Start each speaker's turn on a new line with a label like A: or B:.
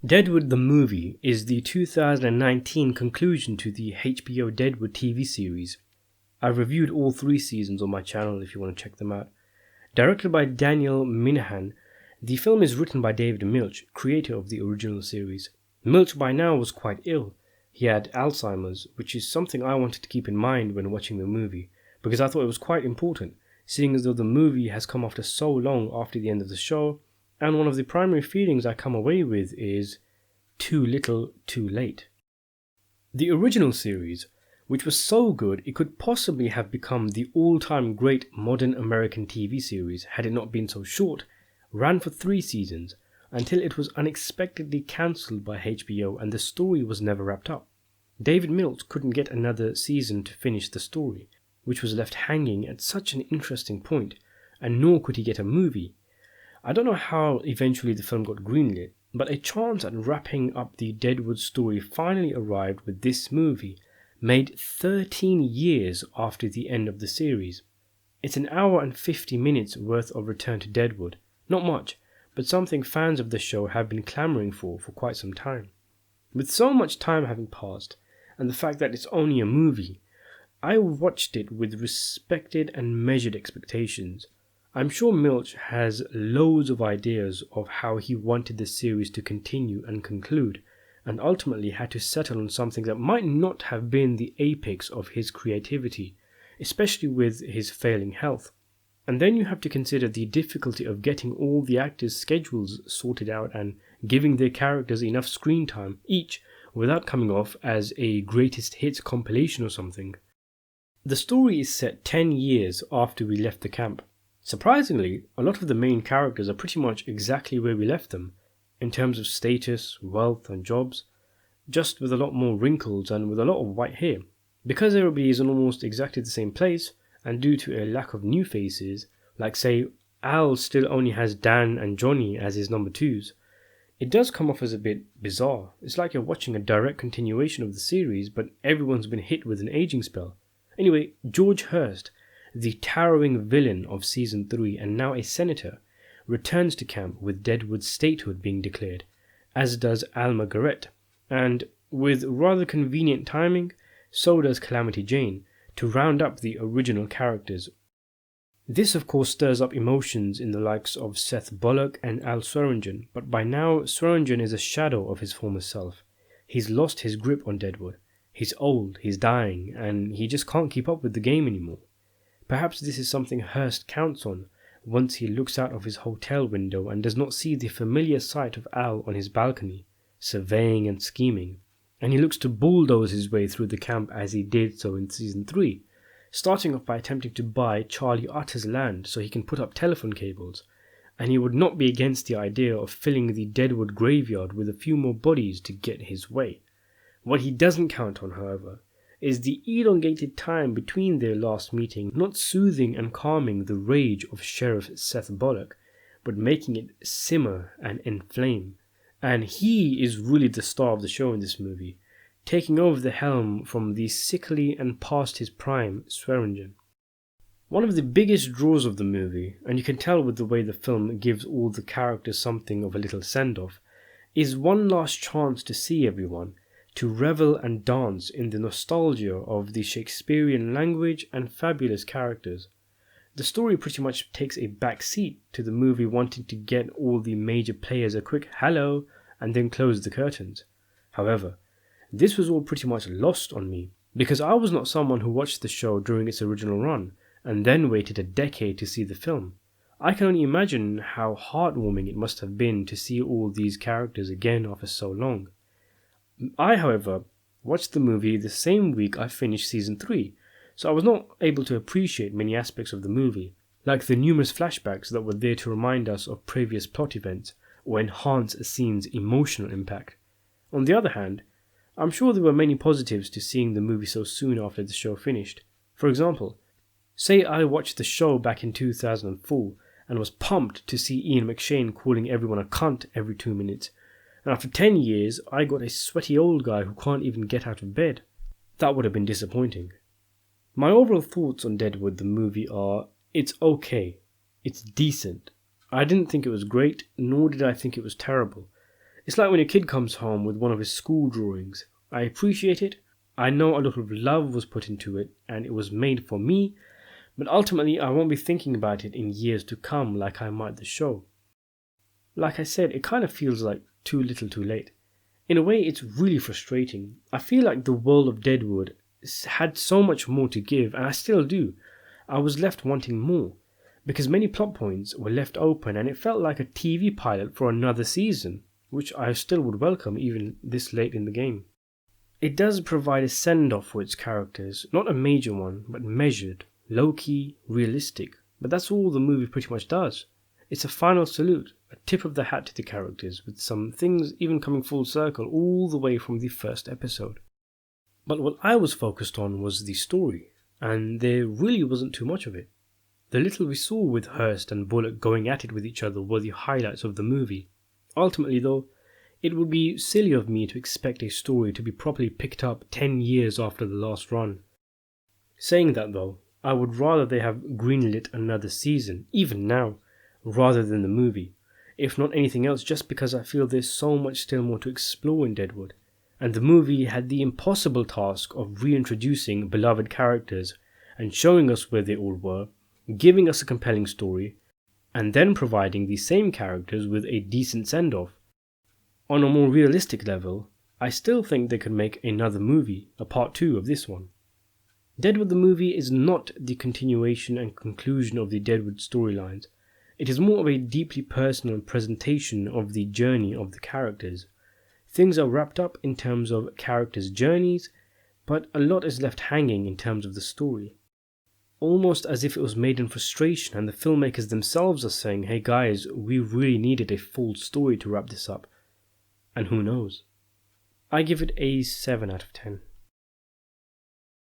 A: Deadwood the movie is the 2019 conclusion to the HBO Deadwood TV series. I've reviewed all 3 seasons on my channel if you want to check them out. Directed by Daniel Minahan, the film is written by David Milch, creator of the original series. Milch by now was quite ill. He had Alzheimer's, which is something I wanted to keep in mind when watching the movie, because I thought it was quite important, seeing as though the movie has come after so long after the end of the show, and one of the primary feelings I come away with is too little, too late. The original series, which was so good it could possibly have become the all-time great modern American TV series had it not been so short, ran for 3 seasons until it was unexpectedly cancelled by HBO and the story was never wrapped up. David Milch couldn't get another season to finish the story, which was left hanging at such an interesting point, and nor could he get a movie. I don't know how eventually the film got greenlit, but a chance at wrapping up the Deadwood story finally arrived with this movie, made 13 years after the end of the series. It's an hour and 50 minutes worth of Return to Deadwood. Not much, but something fans of the show have been clamouring for quite some time. With so much time having passed, and the fact that it's only a movie, I watched it with respected and measured expectations. I'm sure Milch has loads of ideas of how he wanted the series to continue and conclude, and ultimately had to settle on something that might not have been the apex of his creativity, especially with his failing health. And then you have to consider the difficulty of getting all the actors' schedules sorted out and giving their characters enough screen time each without coming off as a greatest hits compilation or something. The story is set 10 years after we left the camp. Surprisingly, a lot of the main characters are pretty much exactly where we left them, in terms of status, wealth and jobs, just with a lot more wrinkles and with a lot of white hair. Because everybody is in almost exactly the same place, and due to a lack of new faces, like say Al still only has Dan and Johnny as his number 2s, it does come off as a bit bizarre. It's like you're watching a direct continuation of the series, but everyone's been hit with an aging spell. Anyway, George Hurst, the towering villain of Season 3 and now a senator, returns to camp with Deadwood's statehood being declared, as does Alma Garrett, and with rather convenient timing, so does Calamity Jane, to round up the original characters. This of course stirs up emotions in the likes of Seth Bullock and Al Swearingen, but by now Swearingen is a shadow of his former self. He's lost his grip on Deadwood. He's old, he's dying, and he just can't keep up with the game anymore. Perhaps this is something Hurst counts on once he looks out of his hotel window and does not see the familiar sight of Al on his balcony, surveying and scheming, and he looks to bulldoze his way through the camp as he did so in Season 3, starting off by attempting to buy Charlie Utter's land so he can put up telephone cables, and he would not be against the idea of filling the Deadwood graveyard with a few more bodies to get his way. What he doesn't count on, however, is the elongated time between their last meeting not soothing and calming the rage of Sheriff Seth Bullock, but making it simmer and inflame. And he is really the star of the show in this movie, taking over the helm from the sickly and past his prime Swearingen. One of the biggest draws of the movie, and you can tell with the way the film gives all the characters something of a little send-off, is one last chance to see everyone, to revel and dance in the nostalgia of the Shakespearean language and fabulous characters. The story pretty much takes a back seat to the movie wanting to get all the major players a quick hello and then close the curtains. However, this was all pretty much lost on me, because I was not someone who watched the show during its original run and then waited a decade to see the film. I can only imagine how heartwarming it must have been to see all these characters again after so long. I, however, watched the movie the same week I finished Season 3, so I was not able to appreciate many aspects of the movie, like the numerous flashbacks that were there to remind us of previous plot events or enhance a scene's emotional impact. On the other hand, I'm sure there were many positives to seeing the movie so soon after the show finished. For example, say I watched the show back in 2004 and was pumped to see Ian McShane calling everyone a cunt every 2 minutes, and after 10 years I got a sweaty old guy who can't even get out of bed. That would have been disappointing. My overall thoughts on Deadwood the movie are, it's okay, it's decent. I didn't think it was great, nor did I think it was terrible. It's like when your kid comes home with one of his school drawings. I appreciate it. I know a lot of love was put into it and it was made for me, but ultimately I won't be thinking about it in years to come like I might the show. Like I said, it kind of feels like too little too late. In a way, it's really frustrating. I feel like the world of Deadwood had so much more to give, and I still do. I was left wanting more, because many plot points were left open and it felt like a TV pilot for another season, which I still would welcome even this late in the game. It does provide a send-off for its characters, not a major one, but measured, low-key, realistic, but that's all the movie pretty much does. It's a final salute, a tip of the hat to the characters, with some things even coming full circle all the way from the first episode. But what I was focused on was the story, and there really wasn't too much of it. The little we saw with Hearst and Bullock going at it with each other were the highlights of the movie. Ultimately though, it would be silly of me to expect a story to be properly picked up 10 years after the last run. Saying that though, I would rather they have greenlit another season, even now, rather than the movie, if not anything else just because I feel there's so much still more to explore in Deadwood, and the movie had the impossible task of reintroducing beloved characters and showing us where they all were, giving us a compelling story, and then providing the same characters with a decent send-off. On a more realistic level, I still think they could make another movie, a part 2 of this one. Deadwood the movie is not the continuation and conclusion of the Deadwood storylines. It is more of a deeply personal presentation of the journey of the characters. Things are wrapped up in terms of characters' journeys, but a lot is left hanging in terms of the story. Almost as if it was made in frustration and the filmmakers themselves are saying, hey guys, we really needed a full story to wrap this up. And who knows? I give it a 7 out of 10.